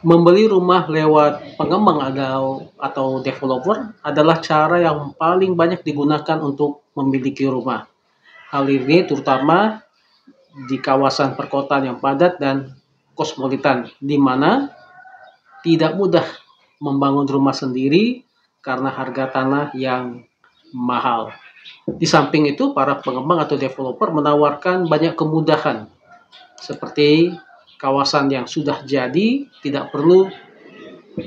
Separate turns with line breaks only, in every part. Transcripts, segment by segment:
Membeli rumah lewat pengembang atau developer adalah cara yang paling banyak digunakan untuk memiliki rumah. Hal ini terutama di kawasan perkotaan yang padat dan kosmopolitan, di mana tidak mudah membangun rumah sendiri karena harga tanah yang mahal. Di samping itu, para pengembang atau developer menawarkan banyak kemudahan, seperti kawasan yang sudah jadi tidak perlu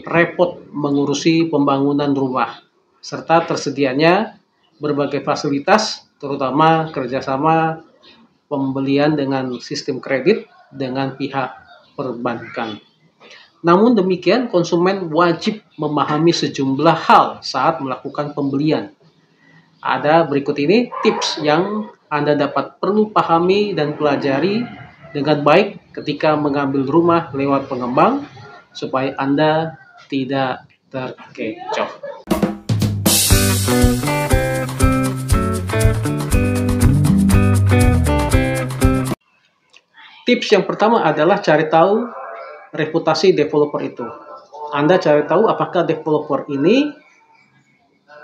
repot mengurusi pembangunan rumah, serta tersedianya berbagai fasilitas, terutama kerjasama pembelian dengan sistem kredit dengan pihak perbankan. Namun demikian, konsumen wajib memahami sejumlah hal saat melakukan pembelian. Ada berikut ini tips yang Anda dapat perlu pahami dan pelajari dengan baik ketika mengambil rumah lewat pengembang supaya Anda tidak terkecoh. Tips yang pertama adalah cari tahu reputasi developer itu. Anda cari tahu apakah developer ini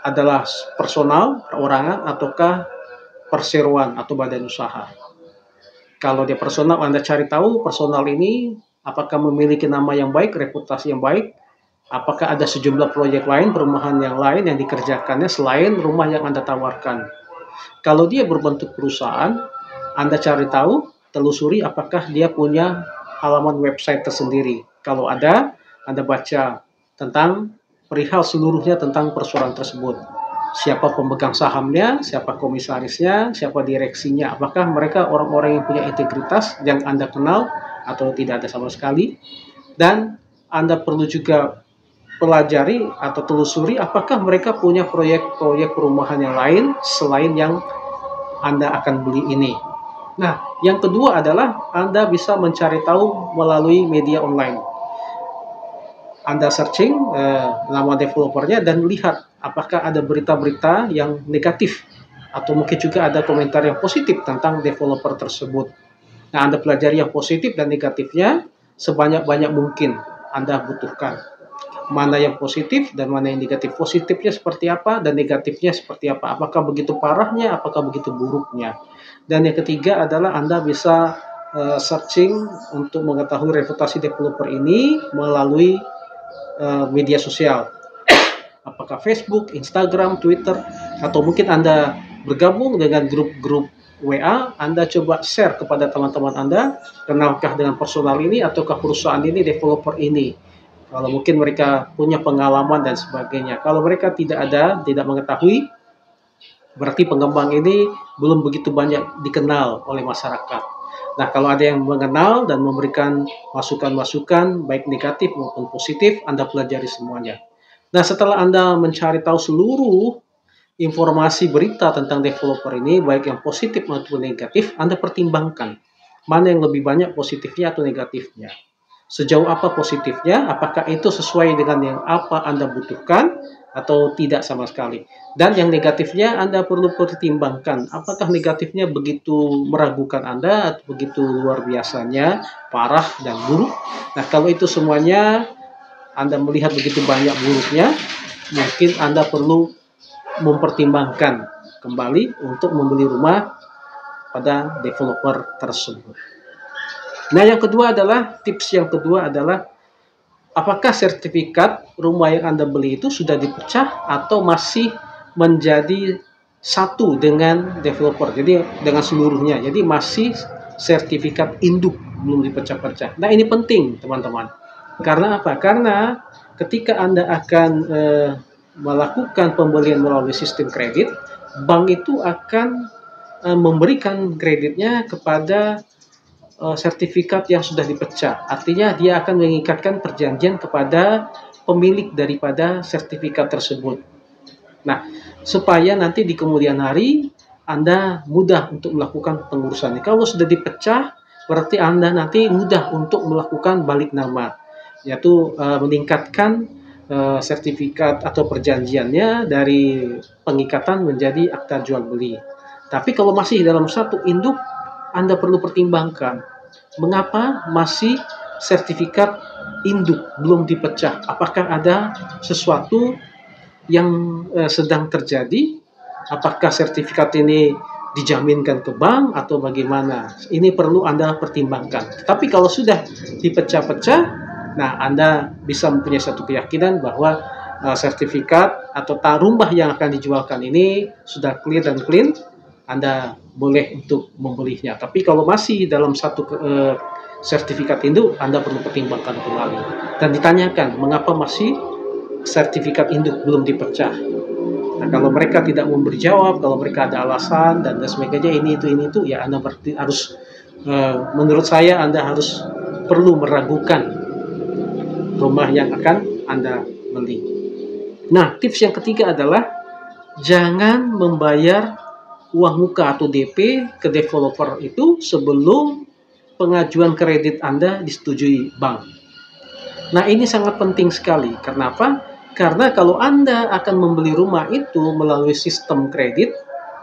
adalah personal, perorangan, ataukah perseroan atau badan usaha. Kalau dia personal, Anda cari tahu personal ini apakah memiliki nama yang baik, reputasi yang baik, apakah ada sejumlah proyek lain, perumahan yang lain yang dikerjakannya selain rumah yang Anda tawarkan. Kalau dia berbentuk perusahaan, Anda cari tahu, telusuri apakah dia punya halaman website tersendiri. Kalau ada, Anda baca tentang perihal seluruhnya tentang perusahaan tersebut. Siapa pemegang sahamnya, siapa komisarisnya, siapa direksinya, apakah mereka orang-orang yang punya integritas yang Anda kenal atau tidak ada sama sekali. Dan Anda perlu juga pelajari atau telusuri apakah mereka punya proyek-proyek perumahan yang lain selain yang Anda akan beli ini. Nah, yang kedua adalah Anda bisa mencari tahu melalui media online. Anda searching nama developernya dan lihat apakah ada berita-berita yang negatif atau mungkin juga ada komentar yang positif tentang developer tersebut. Nah, Anda pelajari yang positif dan negatifnya sebanyak-banyak mungkin Anda butuhkan. Mana yang positif dan mana yang negatif. Positifnya seperti apa dan negatifnya seperti apa. Apakah begitu parahnya, apakah begitu buruknya. Dan yang ketiga adalah Anda bisa searching untuk mengetahui reputasi developer ini melalui media sosial. Apakah Facebook, Instagram, Twitter, atau mungkin Anda bergabung dengan grup-grup WA, Anda coba share kepada teman-teman Anda, kenalkah dengan personal ini, ataukah perusahaan ini, developer ini. Kalau mungkin mereka punya pengalaman dan sebagainya. Kalau mereka tidak mengetahui, berarti pengembang ini belum begitu banyak dikenal oleh masyarakat. Nah, kalau ada yang mengenal dan memberikan masukan-masukan, baik negatif maupun positif, Anda pelajari semuanya. Nah, setelah Anda mencari tahu seluruh informasi berita tentang developer ini, baik yang positif maupun negatif, Anda pertimbangkan mana yang lebih banyak positifnya atau negatifnya. Sejauh apa positifnya, apakah itu sesuai dengan yang apa Anda butuhkan atau tidak sama sekali. Dan yang negatifnya Anda perlu pertimbangkan, apakah negatifnya begitu meragukan Anda atau begitu luar biasanya, parah dan buruk. Nah, kalau itu semuanya Anda melihat begitu banyak buruknya, mungkin Anda perlu mempertimbangkan kembali untuk membeli rumah pada developer tersebut. Nah, tips yang kedua adalah apakah sertifikat rumah yang Anda beli itu sudah dipecah atau masih menjadi satu dengan developer, jadi dengan seluruhnya. Jadi masih sertifikat induk, belum dipecah-pecah. Nah, ini penting, teman-teman. Karena apa? Karena ketika Anda akan melakukan pembelian melalui sistem kredit, bank itu akan memberikan kreditnya kepada sertifikat yang sudah dipecah. Artinya dia akan mengikatkan perjanjian kepada pemilik daripada sertifikat tersebut. Nah, supaya nanti di kemudian hari Anda mudah untuk melakukan pengurusannya. Kalau sudah dipecah, berarti Anda nanti mudah untuk melakukan balik nama, yaitu meningkatkan sertifikat atau perjanjiannya dari pengikatan menjadi akta jual beli. Tapi kalau masih dalam satu induk, Anda perlu pertimbangkan mengapa masih sertifikat induk belum dipecah. Apakah ada sesuatu yang sedang terjadi? Apakah sertifikat ini dijaminkan ke bank atau bagaimana? Ini perlu Anda pertimbangkan. Tapi kalau sudah dipecah-pecah, nah Anda bisa mempunyai satu keyakinan bahwa sertifikat atau rumah yang akan dijualkan ini sudah clear dan clean, Anda boleh untuk membelinya. Tapi kalau masih dalam satu sertifikat induk, Anda perlu pertimbangkan kembali dan ditanyakan mengapa masih sertifikat induk belum dipecah. Nah, kalau mereka tidak memberi jawab, kalau mereka ada alasan dan sebagainya, ini itu, ya Anda harus, menurut saya Anda harus perlu meragukan rumah yang akan Anda beli. Nah, tips yang ketiga adalah jangan membayar uang muka atau DP ke developer itu sebelum pengajuan kredit Anda disetujui bank. Nah, ini sangat penting sekali. Kenapa? Karena kalau Anda akan membeli rumah itu melalui sistem kredit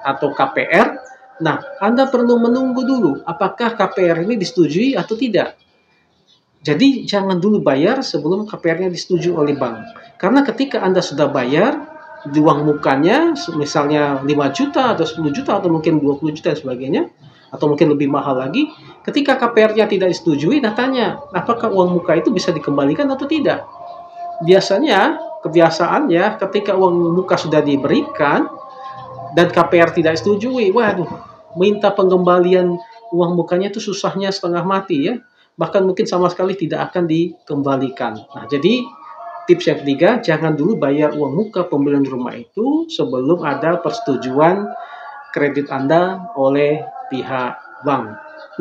atau KPR, nah Anda perlu menunggu dulu apakah KPR ini disetujui atau tidak. Jadi jangan dulu bayar sebelum KPR-nya disetujui oleh bank. Karena ketika Anda sudah bayar, di uang mukanya misalnya 5 juta atau 10 juta atau mungkin 20 juta dan sebagainya, atau mungkin lebih mahal lagi, ketika KPR-nya tidak disetujui, nah tanya, apakah uang muka itu bisa dikembalikan atau tidak? Biasanya, kebiasaannya ketika uang muka sudah diberikan dan KPR tidak disetujui, waduh, minta pengembalian uang mukanya itu susahnya setengah mati ya. Bahkan mungkin sama sekali tidak akan dikembalikan. Nah, jadi tips yang ketiga, jangan dulu bayar uang muka pembelian rumah itu sebelum ada persetujuan kredit Anda oleh pihak bank.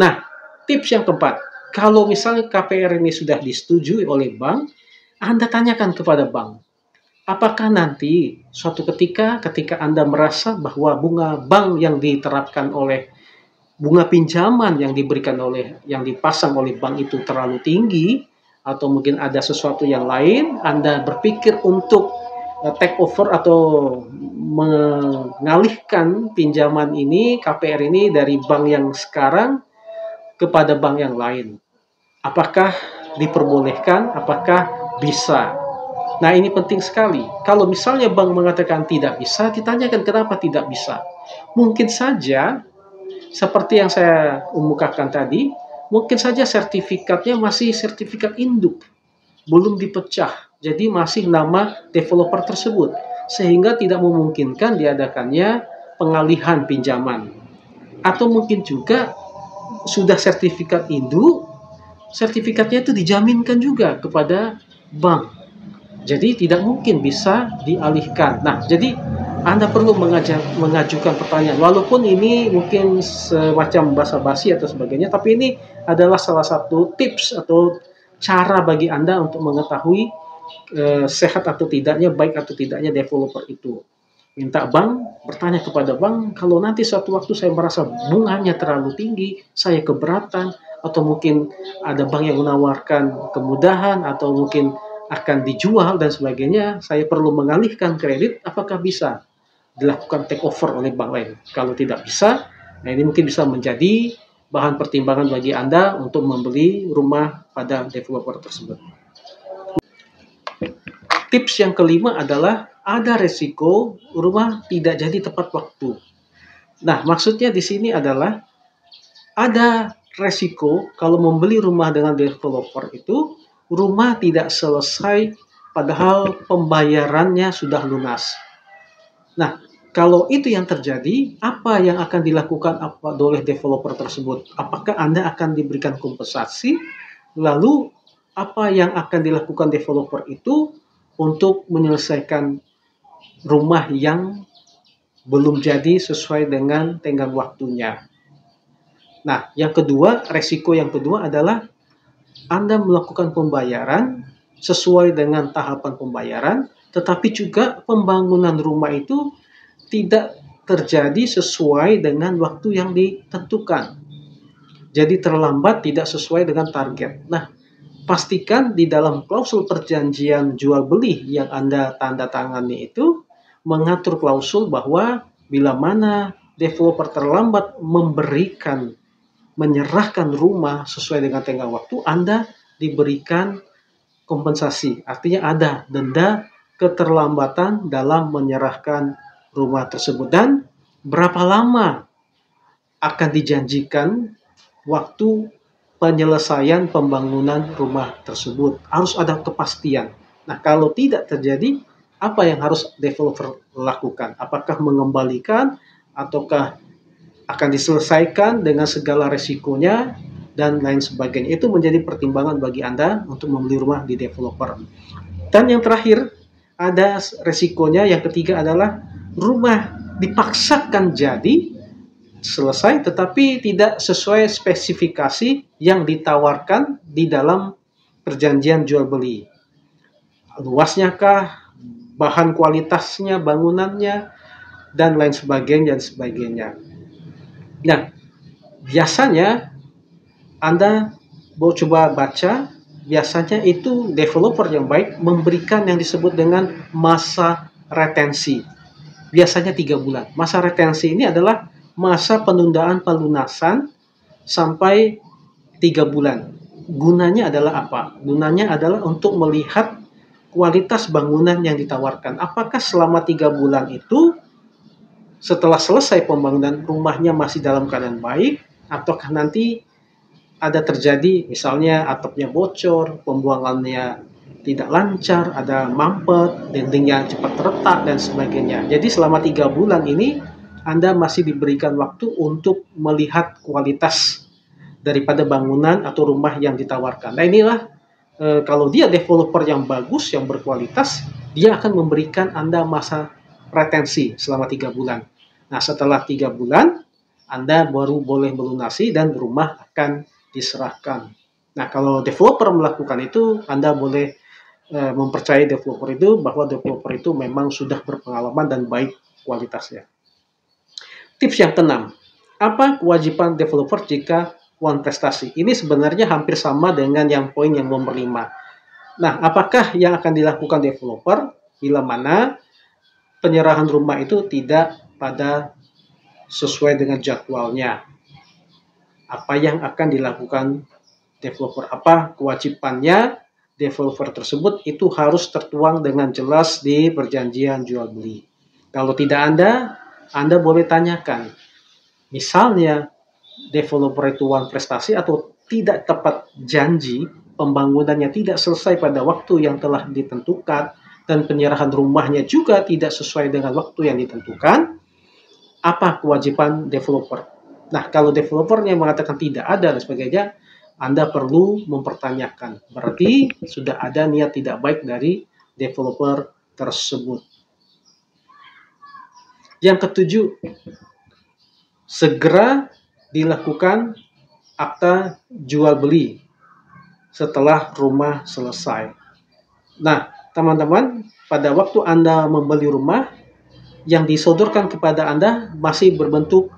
Nah, tips yang keempat, kalau misalnya KPR ini sudah disetujui oleh bank, Anda tanyakan kepada bank, apakah nanti suatu ketika Anda merasa bahwa bunga bank yang diterapkan oleh bunga pinjaman yang dipasang oleh bank itu terlalu tinggi, atau mungkin ada sesuatu yang lain, Anda berpikir untuk take over atau mengalihkan pinjaman ini, KPR ini dari bank yang sekarang kepada bank yang lain. Apakah diperbolehkan? Apakah bisa? Nah, ini penting sekali. Kalau misalnya bank mengatakan tidak bisa, ditanyakan kenapa tidak bisa. Mungkin saja seperti yang saya umumkan tadi, mungkin saja sertifikatnya masih sertifikat induk, belum dipecah, jadi masih nama developer tersebut, sehingga tidak memungkinkan diadakannya pengalihan pinjaman. Atau mungkin juga sudah sertifikat induk, sertifikatnya itu dijaminkan juga kepada bank, jadi tidak mungkin bisa dialihkan. Nah, jadi Anda perlu mengajukan pertanyaan, walaupun ini mungkin semacam basa-basi atau sebagainya, tapi ini adalah salah satu tips atau cara bagi Anda untuk mengetahui sehat atau tidaknya, baik atau tidaknya developer itu. Minta bank, bertanya kepada bank, kalau nanti suatu waktu saya merasa bunganya terlalu tinggi, saya keberatan, atau mungkin ada bank yang menawarkan kemudahan, atau mungkin akan dijual dan sebagainya, saya perlu mengalihkan kredit, apakah bisa dilakukan take over oleh bank lain? Kalau tidak bisa, nah ini mungkin bisa menjadi bahan pertimbangan bagi Anda untuk membeli rumah pada developer tersebut. Tips yang kelima adalah ada resiko rumah tidak jadi tepat waktu. Nah, maksudnya di sini adalah ada resiko kalau membeli rumah dengan developer itu rumah tidak selesai padahal pembayarannya sudah lunas. Nah, kalau itu yang terjadi, apa yang akan dilakukan oleh developer tersebut? Apakah Anda akan diberikan kompensasi? Lalu, apa yang akan dilakukan developer itu untuk menyelesaikan rumah yang belum jadi sesuai dengan tenggang waktunya? Nah, yang kedua, resiko yang kedua adalah Anda melakukan pembayaran sesuai dengan tahapan pembayaran, tetapi juga pembangunan rumah itu tidak terjadi sesuai dengan waktu yang ditentukan. Jadi terlambat, tidak sesuai dengan target. Nah, pastikan di dalam klausul perjanjian jual beli yang Anda tanda tangani itu mengatur klausul bahwa bila mana developer terlambat menyerahkan rumah sesuai dengan tenggang waktu, Anda diberikan kompensasi. Artinya ada denda keterlambatan dalam menyerahkan rumah tersebut. Dan berapa lama akan dijanjikan waktu penyelesaian pembangunan rumah tersebut. Harus ada kepastian. Nah, kalau tidak terjadi, apa yang harus developer lakukan? Apakah mengembalikan ataukah akan diselesaikan dengan segala resikonya dan lain sebagainya. Itu menjadi pertimbangan bagi Anda untuk membeli rumah di developer. Dan yang terakhir, ada resikonya. Yang ketiga adalah rumah dipaksakan jadi selesai tetapi tidak sesuai spesifikasi yang ditawarkan di dalam perjanjian jual beli. Luasnya kah, bahan kualitasnya, bangunannya, dan lain sebagainya. Nah, biasanya Anda mau coba baca, biasanya itu developer yang baik memberikan yang disebut dengan masa retensi. Biasanya 3 bulan. Masa retensi ini adalah masa penundaan pelunasan sampai 3 bulan. Gunanya adalah apa? Gunanya adalah untuk melihat kualitas bangunan yang ditawarkan. Apakah selama 3 bulan itu setelah selesai pembangunan rumahnya masih dalam keadaan baik, ataukah nanti ada terjadi misalnya atapnya bocor, pembuangannya tidak lancar, ada mampet, dindingnya cepat retak dan sebagainya. Jadi selama 3 bulan ini Anda masih diberikan waktu untuk melihat kualitas daripada bangunan atau rumah yang ditawarkan. Nah, inilah kalau dia developer yang bagus, yang berkualitas, dia akan memberikan Anda masa retensi selama 3 bulan. Nah, setelah 3 bulan, Anda baru boleh melunasi dan rumah akan diserahkan. Nah, kalau developer melakukan itu, Anda boleh mempercayai developer itu bahwa developer itu memang sudah berpengalaman dan baik kualitasnya. Tips yang keenam, apa kewajiban developer jika uang prestasi? Ini sebenarnya hampir sama dengan yang poin yang nomor 5. Nah, apakah yang akan dilakukan developer bila mana penyerahan rumah itu tidak pada sesuai dengan jadwalnya? Apa yang akan dilakukan developer? Apa kewajibannya developer tersebut? Itu harus tertuang dengan jelas di perjanjian jual beli. Kalau tidak Anda boleh tanyakan. Misalnya developer itu uang prestasi atau tidak tepat janji, pembangunannya tidak selesai pada waktu yang telah ditentukan, dan penyerahan rumahnya juga tidak sesuai dengan waktu yang ditentukan, apa kewajiban developer? Nah, kalau developernya mengatakan tidak ada dan sebagainya, Anda perlu mempertanyakan. Berarti sudah ada niat tidak baik dari developer tersebut. Yang ketujuh, segera dilakukan akta jual beli setelah rumah selesai. Nah, teman-teman, pada waktu Anda membeli rumah, yang disodorkan kepada Anda masih berbentuk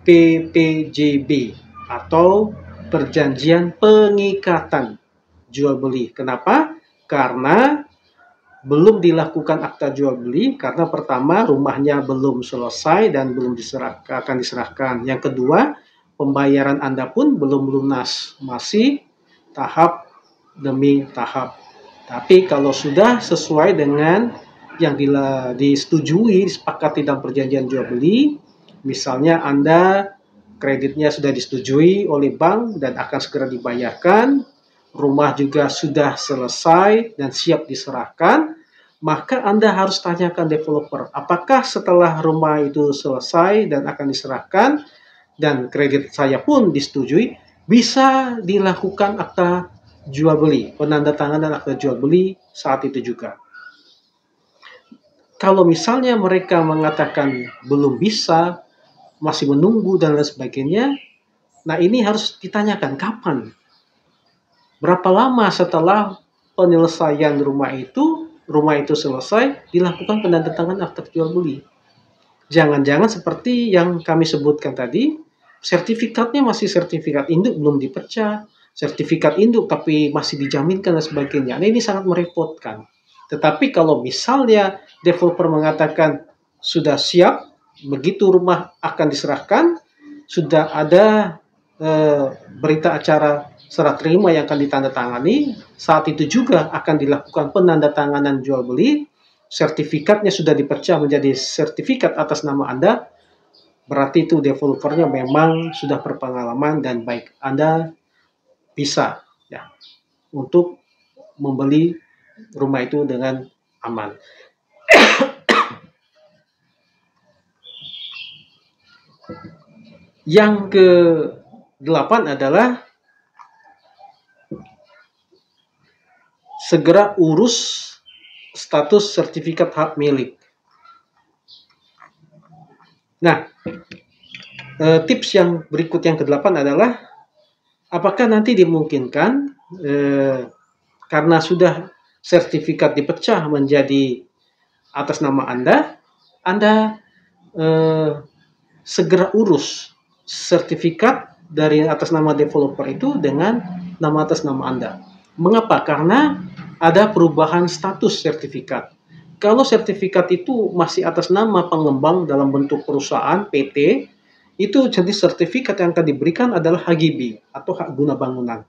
PPJB atau perjanjian pengikatan jual beli. Kenapa? Karena belum dilakukan akta jual beli karena pertama rumahnya belum selesai dan belum akan diserahkan. Yang kedua, pembayaran Anda pun belum lunas, masih tahap demi tahap. Tapi kalau sudah sesuai dengan yang disetujui, disepakati dalam perjanjian jual beli, misalnya Anda kreditnya sudah disetujui oleh bank dan akan segera dibayarkan, rumah juga sudah selesai dan siap diserahkan, maka Anda harus tanyakan developer, apakah setelah rumah itu selesai dan akan diserahkan, dan kredit saya pun disetujui, bisa dilakukan akta jual beli, penandatanganan akta jual beli saat itu juga. Kalau misalnya mereka mengatakan belum bisa, masih menunggu dan lain sebagainya, nah ini harus ditanyakan kapan, berapa lama setelah penyelesaian rumah itu selesai, dilakukan penandatanganan akta jual beli. Jangan-jangan seperti yang kami sebutkan tadi, sertifikatnya masih sertifikat induk belum dipecah, sertifikat induk tapi masih dijaminkan dan sebagainya. Nah, ini sangat merepotkan. Tetapi kalau misalnya developer mengatakan sudah siap, begitu rumah akan diserahkan, sudah ada berita acara serah terima yang akan ditandatangani, saat itu juga akan dilakukan penandatanganan jual beli, sertifikatnya sudah dipecah menjadi sertifikat atas nama Anda, berarti itu developernya memang sudah berpengalaman dan baik. Anda bisa ya untuk membeli rumah itu dengan aman. Yang ke-8 adalah segera urus status sertifikat hak milik. Nah, tips yang berikut yang ke-8 adalah apakah nanti dimungkinkan karena sudah sertifikat dipecah menjadi atas nama Anda segera urus sertifikat dari atas nama developer itu dengan nama atas nama Anda. Mengapa? Karena ada perubahan status sertifikat. Kalau sertifikat itu masih atas nama pengembang dalam bentuk perusahaan PT, itu jenis sertifikat yang akan diberikan adalah HGB atau hak guna bangunan.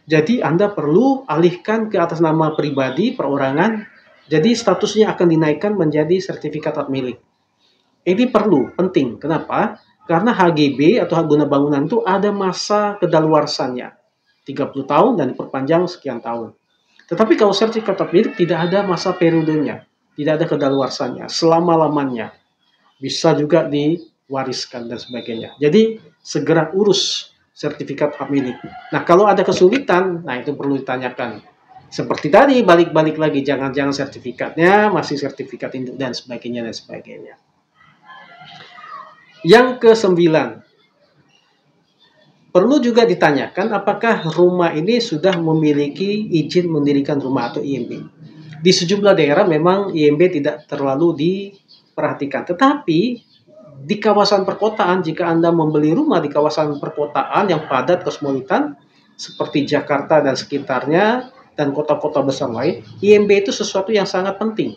Jadi Anda perlu alihkan ke atas nama pribadi, perorangan, jadi statusnya akan dinaikkan menjadi sertifikat hak milik. Ini perlu, penting. Kenapa? Karena HGB atau hak guna bangunan itu ada masa kedaluarsannya. 30 tahun dan diperpanjang sekian tahun. Tetapi kalau sertifikat hak milik tidak ada masa periodenya, tidak ada kedaluarsannya, selama-lamanya. Bisa juga diwariskan dan sebagainya. Jadi segera urus sertifikat hak milik. Nah, kalau ada kesulitan, nah itu perlu ditanyakan. Seperti tadi, balik-balik lagi, jangan-jangan sertifikatnya masih sertifikat induk dan sebagainya dan sebagainya. Yang ke-9, perlu juga ditanyakan apakah rumah ini sudah memiliki izin mendirikan rumah atau IMB. Di sejumlah daerah memang IMB tidak terlalu diperhatikan. Tetapi di kawasan perkotaan, jika Anda membeli rumah di kawasan perkotaan yang padat kosmopolitan seperti Jakarta dan sekitarnya dan kota-kota besar lain, IMB itu sesuatu yang sangat penting.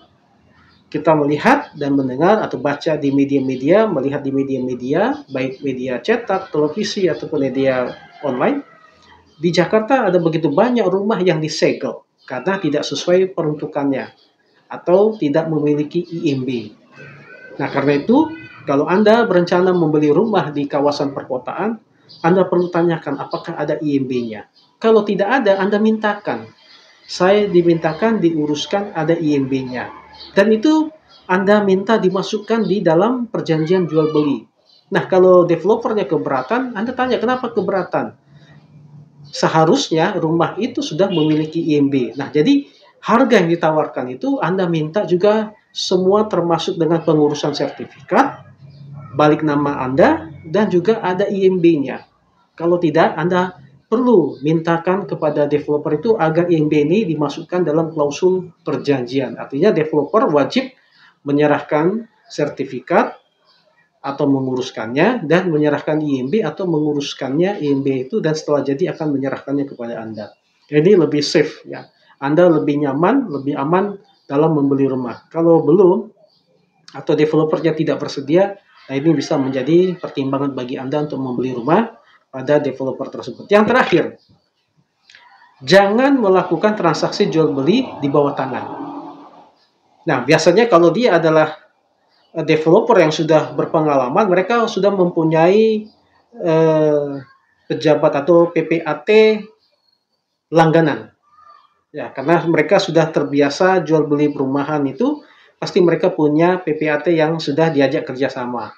Kita melihat dan mendengar atau baca di media-media, melihat di media-media, baik media cetak, televisi, ataupun media online. Di Jakarta ada begitu banyak rumah yang disegel karena tidak sesuai peruntukannya atau tidak memiliki IMB. Nah, karena itu, kalau Anda berencana membeli rumah di kawasan perkotaan, Anda perlu tanyakan apakah ada IMB-nya. Kalau tidak ada, Anda mintakan. Saya dimintakan diuruskan ada IMB-nya. Dan itu Anda minta dimasukkan di dalam perjanjian jual beli. Nah, kalau developernya keberatan, Anda tanya kenapa keberatan. Seharusnya rumah itu sudah memiliki IMB. Nah, jadi harga yang ditawarkan itu Anda minta juga semua termasuk dengan pengurusan sertifikat, balik nama Anda, dan juga ada IMB-nya. Kalau tidak, Anda perlu mintakan kepada developer itu agar IMB ini dimasukkan dalam klausul perjanjian. Artinya developer wajib menyerahkan sertifikat atau menguruskannya dan menyerahkan IMB atau menguruskannya IMB itu dan setelah jadi akan menyerahkannya kepada Anda. Jadi lebih safe ya. Anda lebih nyaman, lebih aman dalam membeli rumah. Kalau belum atau developernya tidak bersedia, nah ini bisa menjadi pertimbangan bagi Anda untuk membeli rumah pada developer tersebut. Yang terakhir, jangan melakukan transaksi jual beli di bawah tangan. Nah, biasanya kalau dia adalah developer yang sudah berpengalaman, mereka sudah mempunyai pejabat atau PPAT langganan. Ya, karena mereka sudah terbiasa jual beli perumahan itu, pasti mereka punya PPAT yang sudah diajak kerjasama.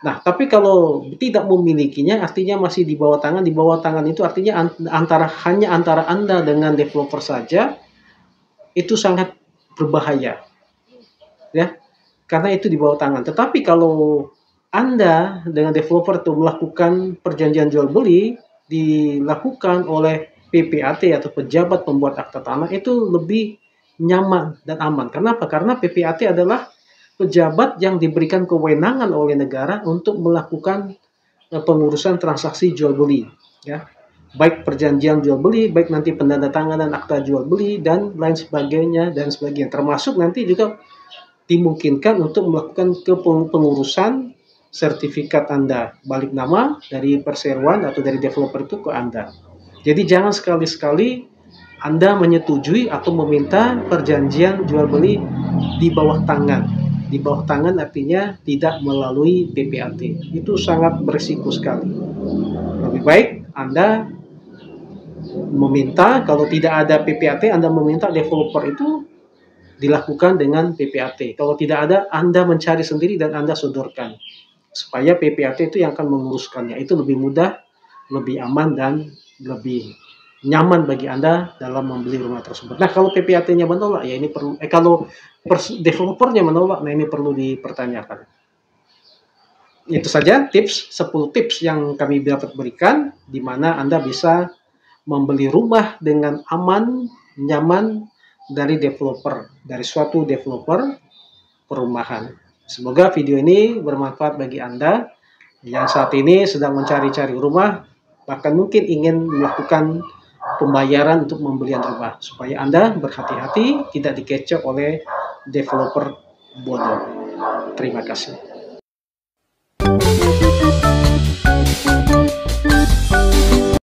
Nah, tapi kalau tidak memilikinya, artinya masih di bawah tangan. Di bawah tangan itu artinya hanya antara Anda dengan developer saja, itu sangat berbahaya. Ya, karena itu di bawah tangan. Tetapi kalau Anda dengan developer itu melakukan perjanjian jual beli, dilakukan oleh PPAT atau pejabat pembuat akta tanah, itu lebih nyaman dan aman. Kenapa? Karena PPAT adalah pejabat yang diberikan kewenangan oleh negara untuk melakukan pengurusan transaksi jual beli, ya, baik perjanjian jual beli, baik nanti penandatanganan akta jual beli dan lain sebagainya dan sebagainya. Termasuk nanti juga dimungkinkan untuk melakukan pengurusan sertifikat Anda balik nama dari perseroan atau dari developer itu ke Anda. Jadi jangan sekali-sekali Anda menyetujui atau meminta perjanjian jual beli di bawah tangan. Di bawah tangan artinya tidak melalui PPAT. Itu sangat berisiko sekali. Lebih baik Anda meminta, kalau tidak ada PPAT, Anda meminta developer itu dilakukan dengan PPAT. Kalau tidak ada, Anda mencari sendiri dan Anda sodorkan. Supaya PPAT itu yang akan menguruskannya. Itu lebih mudah, lebih aman, dan lebih nyaman bagi Anda dalam membeli rumah tersebut. Nah, kalau PPAT-nya menolak, ya ini perlu, kalau developernya menolak, nah ini perlu dipertanyakan. Itu saja 10 tips yang kami dapat berikan, di mana Anda bisa membeli rumah dengan aman, nyaman dari suatu developer perumahan. Semoga video ini bermanfaat bagi Anda yang saat ini sedang mencari-cari rumah, bahkan mungkin ingin melakukan pembayaran untuk pembelian rumah, supaya Anda berhati-hati tidak dikecoh oleh developer bodoh. Terima kasih.